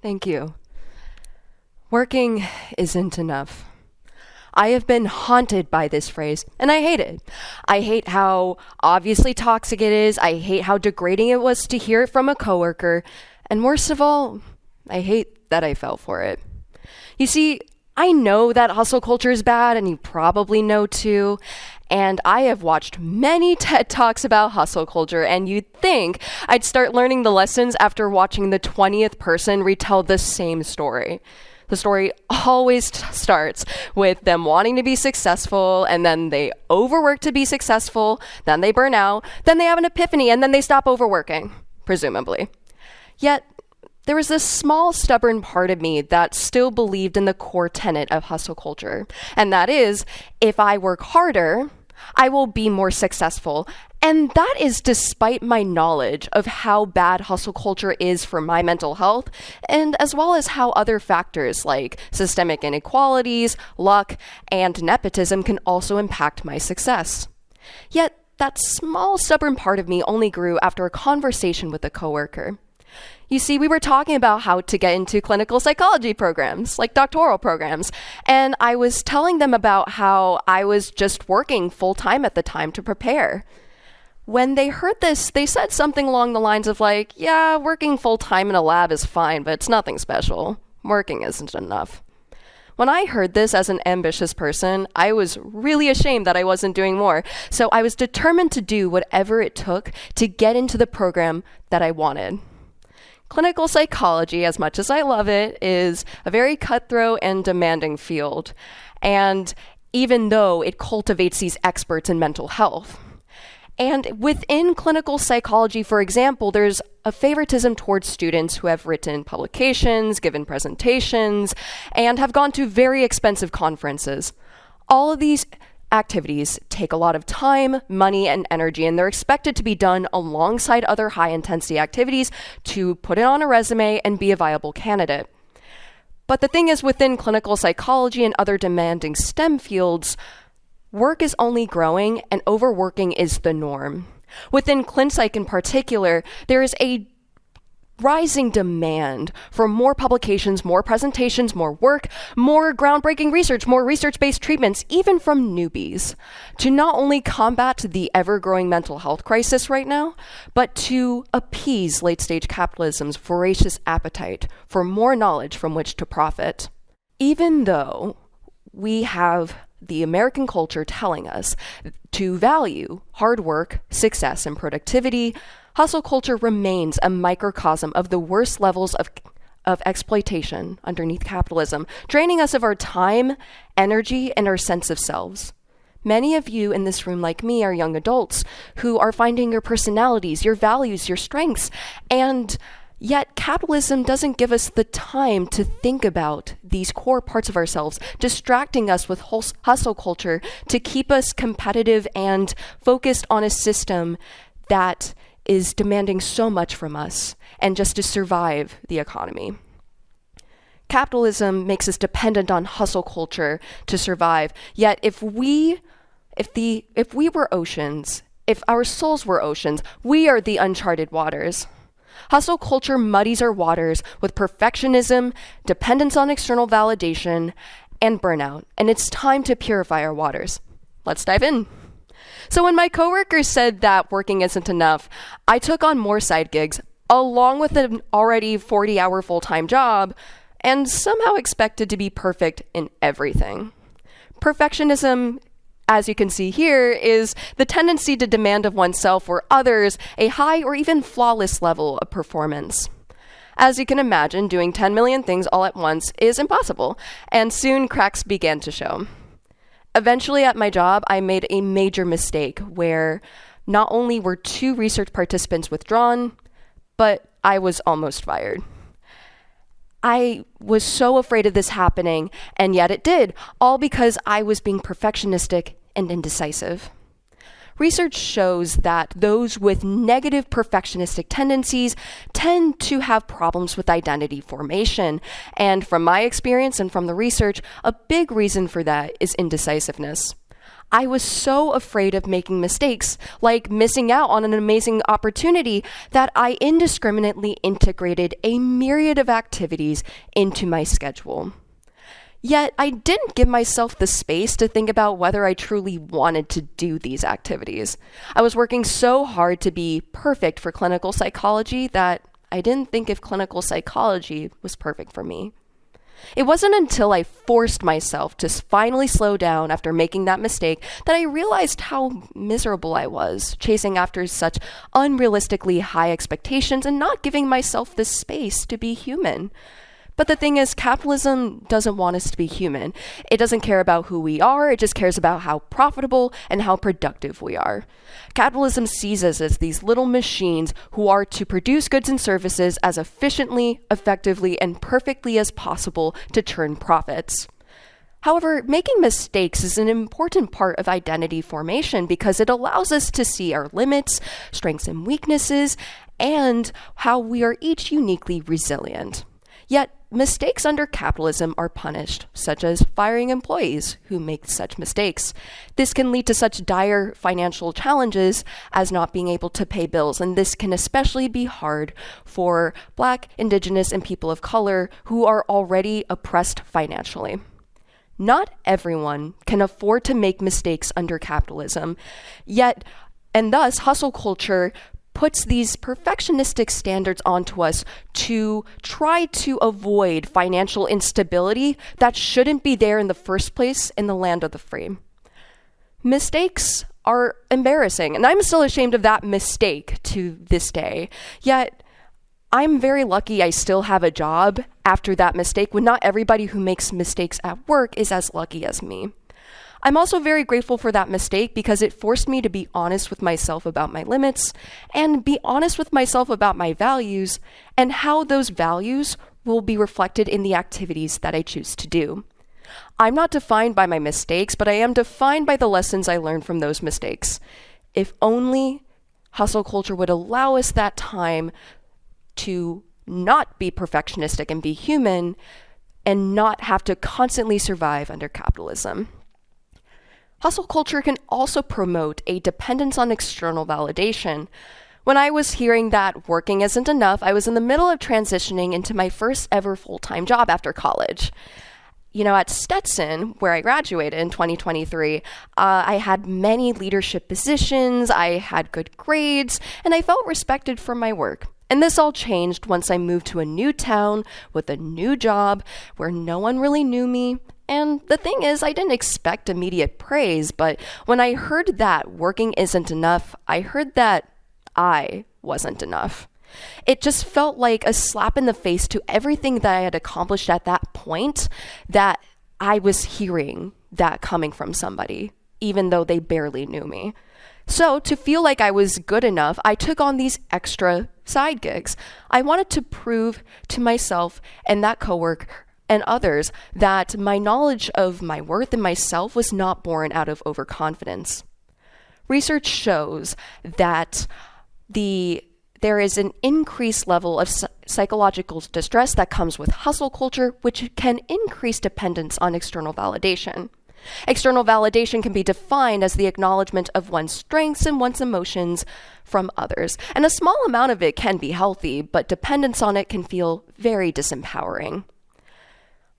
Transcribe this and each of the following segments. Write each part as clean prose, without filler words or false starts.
Thank you. Working isn't enough. I have been haunted by this phrase, and I hate it. I hate how obviously toxic it is. I hate how degrading it was to hear it from a coworker. And worst of all, I hate that I fell for it. You see, I know that hustle culture is bad, and you probably know too. And I have watched many TED Talks about hustle culture, and you'd think I'd start learning the lessons after watching the 20th person retell the same story. The story always starts with them wanting to be successful, and then they overwork to be successful, then they burn out, then they have an epiphany, and then they stop overworking, presumably. Yet, there was this small, stubborn part of me that still believed in the core tenet of hustle culture, and that is, if I work harder, I will be more successful. And that is despite my knowledge of how bad hustle culture is for my mental health, and as well as how other factors like systemic inequalities, luck, and nepotism can also impact my success. Yet, that small, stubborn part of me only grew after a conversation with a coworker. You see, we were talking about how to get into clinical psychology programs, like doctoral programs, and I was telling them about how I was just working full-time at the time to prepare. When they heard this, they said something along the lines of like, yeah, working full-time in a lab is fine, but it's nothing special. Working isn't enough. When I heard this as an ambitious person, I was really ashamed that I wasn't doing more, so I was determined to do whatever it took to get into the program that I wanted. Clinical psychology, as much as I love it, is a very cutthroat and demanding field, and even though it cultivates these experts in mental health. And within clinical psychology, for example, there's a favoritism towards students who have written publications, given presentations, and have gone to very expensive conferences. All of these activities take a lot of time, money, and energy, and they're expected to be done alongside other high-intensity activities to put it on a resume and be a viable candidate. But the thing is, within clinical psychology and other demanding STEM fields, work is only growing and overworking is the norm. Within ClinPsych in particular, there is a rising demand for more publications, more presentations, more work, more groundbreaking research, more research-based treatments, even from newbies, to not only combat the ever-growing mental health crisis right now, but to appease late-stage capitalism's voracious appetite for more knowledge from which to profit. Even though we have the American culture telling us to value hard work, success, and productivity, hustle culture remains a microcosm of the worst levels of exploitation underneath capitalism, draining us of our time, energy, and our sense of selves. Many of you in this room, like me, are young adults who are finding your personalities, your values, your strengths, and yet capitalism doesn't give us the time to think about these core parts of ourselves, distracting us with hustle culture to keep us competitive and focused on a system that is demanding so much from us and just to survive the economy. Capitalism makes us dependent on hustle culture to survive. Yet if we were oceans, if our souls were oceans, we are the uncharted waters. Hustle culture muddies our waters with perfectionism, dependence on external validation, and burnout, and it's time to purify our waters. Let's dive in. So when my coworkers said that working isn't enough, I took on more side gigs, along with an already 40-hour full-time job, and somehow expected to be perfect in everything. Perfectionism, as you can see here, is the tendency to demand of oneself or others a high or even flawless level of performance. As you can imagine, doing 10 million things all at once is impossible, and soon cracks began to show. Eventually at my job, I made a major mistake where not only were 2 research participants withdrawn, but I was almost fired. I was so afraid of this happening, and yet it did, all because I was being perfectionistic and indecisive. Research shows that those with negative perfectionistic tendencies tend to have problems with identity formation. And from my experience and from the research, a big reason for that is indecisiveness. I was so afraid of making mistakes, like missing out on an amazing opportunity, that I indiscriminately integrated a myriad of activities into my schedule. Yet I didn't give myself the space to think about whether I truly wanted to do these activities. I was working so hard to be perfect for clinical psychology that I didn't think if clinical psychology was perfect for me. It wasn't until I forced myself to finally slow down after making that mistake that I realized how miserable I was, chasing after such unrealistically high expectations and not giving myself the space to be human. But the thing is, capitalism doesn't want us to be human. It doesn't care about who we are, it just cares about how profitable and how productive we are. Capitalism sees us as these little machines who are to produce goods and services as efficiently, effectively, and perfectly as possible to turn profits. However, making mistakes is an important part of identity formation because it allows us to see our limits, strengths and weaknesses, and how we are each uniquely resilient. Yet, mistakes under capitalism are punished, such as firing employees who make such mistakes. This can lead to such dire financial challenges as not being able to pay bills, and this can especially be hard for Black, Indigenous, and people of color who are already oppressed financially. Not everyone can afford to make mistakes under capitalism, and thus hustle culture puts these perfectionistic standards onto us to try to avoid financial instability that shouldn't be there in the first place in the land of the free. Mistakes are embarrassing, and I'm still ashamed of that mistake to this day. Yet, I'm very lucky I still have a job after that mistake, when not everybody who makes mistakes at work is as lucky as me. I'm also very grateful for that mistake because it forced me to be honest with myself about my limits and be honest with myself about my values and how those values will be reflected in the activities that I choose to do. I'm not defined by my mistakes, but I am defined by the lessons I learned from those mistakes. If only hustle culture would allow us that time to not be perfectionistic and be human and not have to constantly survive under capitalism. Hustle culture can also promote a dependence on external validation. When I was hearing that working isn't enough, I was in the middle of transitioning into my first ever full-time job after college. At Stetson, where I graduated in 2023, I had many leadership positions, I had good grades, and I felt respected for my work. And this all changed once I moved to a new town with a new job where no one really knew me. And the thing is, I didn't expect immediate praise, but when I heard that working isn't enough, I heard that I wasn't enough. It just felt like a slap in the face to everything that I had accomplished at that point, that I was hearing that coming from somebody, even though they barely knew me. So to feel like I was good enough, I took on these extra side gigs. I wanted to prove to myself and that coworker and others that my knowledge of my worth and myself was not born out of overconfidence. Research shows that there is an increased level of psychological distress that comes with hustle culture, which can increase dependence on external validation. External validation can be defined as the acknowledgement of one's strengths and one's emotions from others. And a small amount of it can be healthy, but dependence on it can feel very disempowering.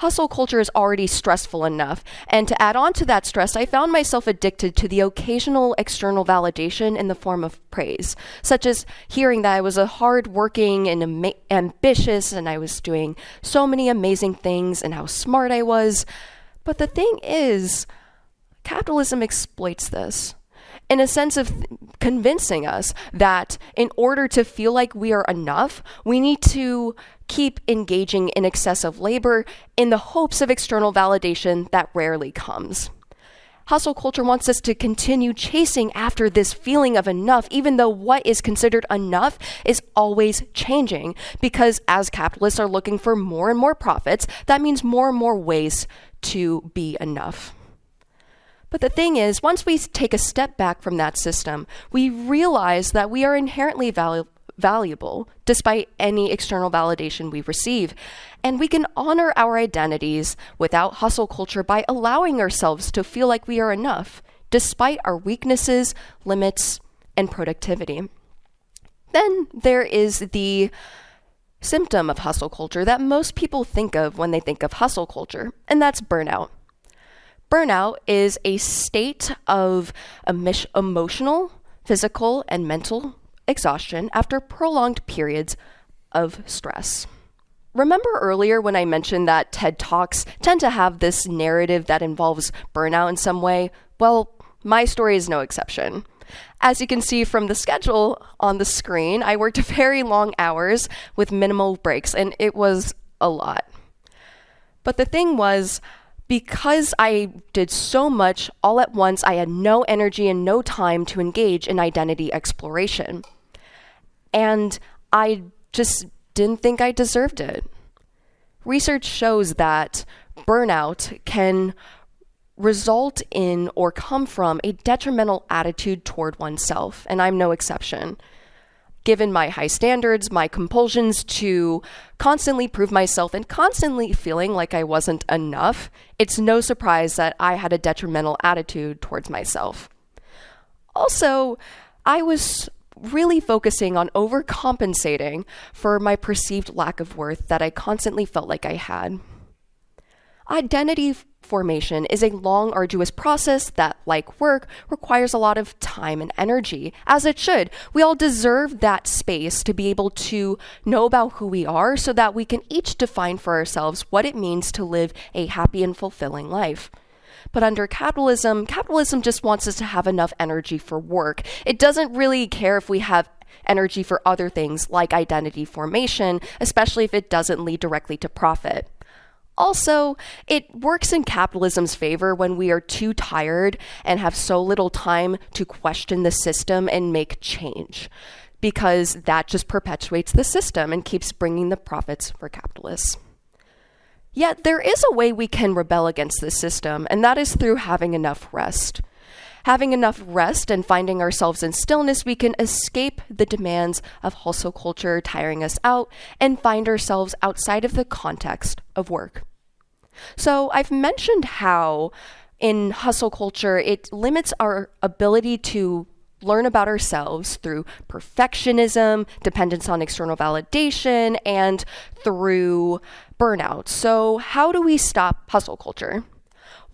Hustle culture is already stressful enough, and to add on to that stress, I found myself addicted to the occasional external validation in the form of praise, such as hearing that I was a hardworking and ambitious, and I was doing so many amazing things, and how smart I was. But the thing is, capitalism exploits this in a sense of convincing us that in order to feel like we are enough, we need to keep engaging in excessive labor in the hopes of external validation that rarely comes. Hustle culture wants us to continue chasing after this feeling of enough, even though what is considered enough is always changing, because as capitalists are looking for more and more profits, that means more and more ways to be enough. But the thing is, once we take a step back from that system, we realize that we are inherently valuable despite any external validation we receive. And we can honor our identities without hustle culture by allowing ourselves to feel like we are enough, despite our weaknesses, limits, and productivity. Then there is the symptom of hustle culture that most people think of when they think of hustle culture, and that's burnout. Burnout is a state of emotional, physical, and mental exhaustion after prolonged periods of stress. Remember earlier when I mentioned that TED Talks tend to have this narrative that involves burnout in some way? Well, my story is no exception. As you can see from the schedule on the screen, I worked very long hours with minimal breaks, and it was a lot. But the thing was, because I did so much all at once, I had no energy and no time to engage in identity exploration. And I just didn't think I deserved it. Research shows that burnout can result in or come from a detrimental attitude toward oneself, and I'm no exception. Given my high standards, my compulsions to constantly prove myself, and constantly feeling like I wasn't enough, it's no surprise that I had a detrimental attitude towards myself. Also, I was really focusing on overcompensating for my perceived lack of worth that I constantly felt like I had. Identity formation is a long, arduous process that, like work, requires a lot of time and energy, as it should. We all deserve that space to be able to know about who we are so that we can each define for ourselves what it means to live a happy and fulfilling life. But under capitalism just wants us to have enough energy for work. It doesn't really care if we have energy for other things like identity formation, especially if it doesn't lead directly to profit. Also, it works in capitalism's favor when we are too tired and have so little time to question the system and make change, because that just perpetuates the system and keeps bringing the profits for capitalists. Yet there is a way we can rebel against this system, and that is through having enough rest. Having enough rest and finding ourselves in stillness, we can escape the demands of hustle culture tiring us out and find ourselves outside of the context of work. So I've mentioned how in hustle culture, it limits our ability to learn about ourselves through perfectionism, dependence on external validation, and through burnout. So how do we stop hustle culture?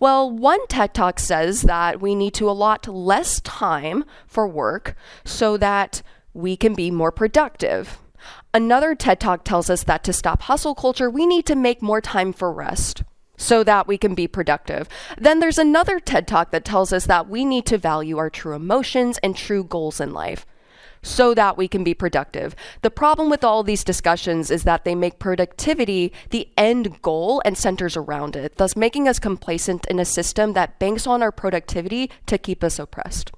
Well, one TED Talk says that we need to allot less time for work so that we can be more productive. Another TED Talk tells us that to stop hustle culture, we need to make more time for rest so that we can be productive. Then there's another TED Talk that tells us that we need to value our true emotions and true goals in life so that we can be productive. The problem with all these discussions is that they make productivity the end goal and centers around it, thus making us complacent in a system that banks on our productivity to keep us oppressed.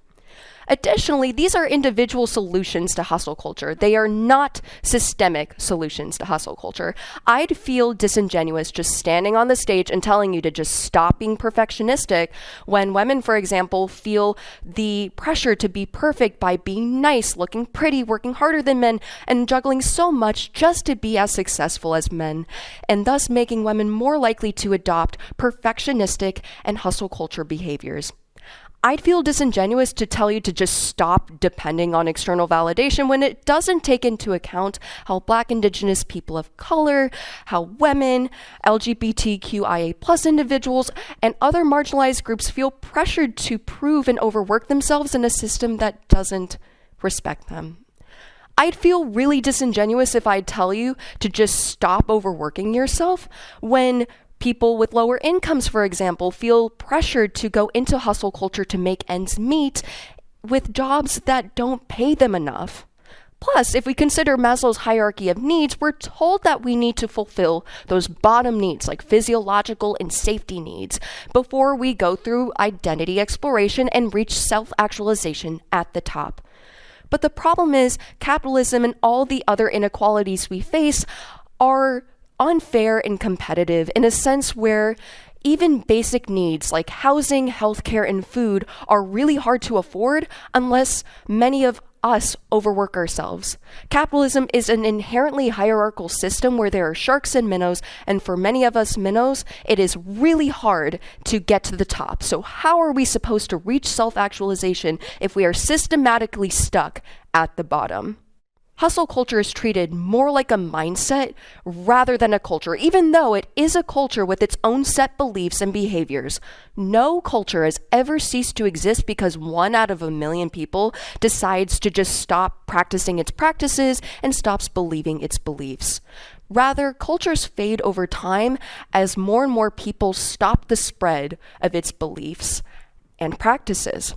Additionally, these are individual solutions to hustle culture. They are not systemic solutions to hustle culture. I'd feel disingenuous just standing on the stage and telling you to just stop being perfectionistic when women, for example, feel the pressure to be perfect by being nice, looking pretty, working harder than men, and juggling so much just to be as successful as men, and thus making women more likely to adopt perfectionistic and hustle culture behaviors. I'd feel disingenuous to tell you to just stop depending on external validation when it doesn't take into account how Black, Indigenous people of color, how women, LGBTQIA+ individuals, and other marginalized groups feel pressured to prove and overwork themselves in a system that doesn't respect them. I'd feel really disingenuous if I'd tell you to just stop overworking yourself when people with lower incomes, for example, feel pressured to go into hustle culture to make ends meet with jobs that don't pay them enough. Plus, if we consider Maslow's hierarchy of needs, we're told that we need to fulfill those bottom needs like physiological and safety needs before we go through identity exploration and reach self-actualization at the top. But the problem is capitalism and all the other inequalities we face are unfair and competitive in a sense where even basic needs like housing, healthcare, and food are really hard to afford unless many of us overwork ourselves. Capitalism is an inherently hierarchical system where there are sharks and minnows, and for many of us minnows, it is really hard to get to the top. So how are we supposed to reach self-actualization if we are systematically stuck at the bottom? Hustle culture is treated more like a mindset rather than a culture, even though it is a culture with its own set beliefs and behaviors. No culture has ever ceased to exist because 1 out of 1,000,000 people decides to just stop practicing its practices and stops believing its beliefs. Rather, cultures fade over time as more and more people stop the spread of its beliefs and practices.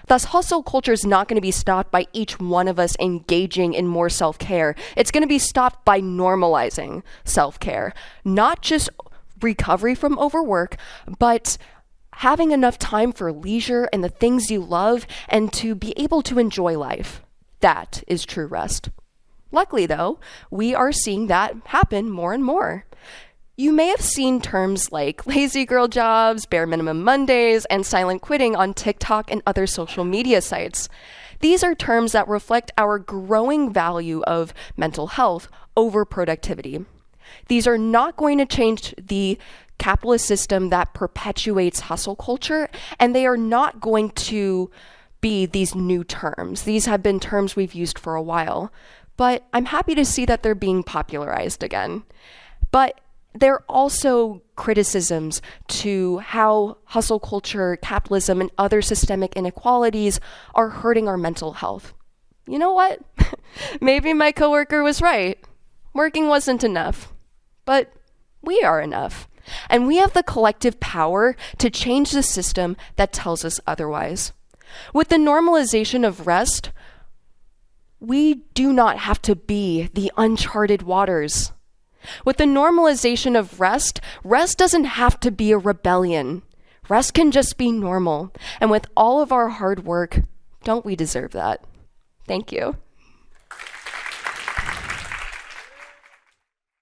Thus, hustle culture is not going to be stopped by each one of us engaging in more self-care. It's going to be stopped by normalizing self-care. Not just recovery from overwork, but having enough time for leisure and the things you love and to be able to enjoy life. That is true rest. Luckily, though, we are seeing that happen more and more. You may have seen terms like lazy girl jobs, bare minimum Mondays, and silent quitting on TikTok and other social media sites. These are terms that reflect our growing value of mental health over productivity. These are not going to change the capitalist system that perpetuates hustle culture, and they are not going to be these new terms. These have been terms we've used for a while, but I'm happy to see that they're being popularized again. But there are also criticisms to how hustle culture, capitalism, and other systemic inequalities are hurting our mental health. You know what? Maybe my coworker was right. Working wasn't enough. But we are enough. And we have the collective power to change the system that tells us otherwise. With the normalization of rest, we do not have to be the uncharted waters. With the normalization of rest, rest doesn't have to be a rebellion. Rest can just be normal. And with all of our hard work, don't we deserve that? Thank you.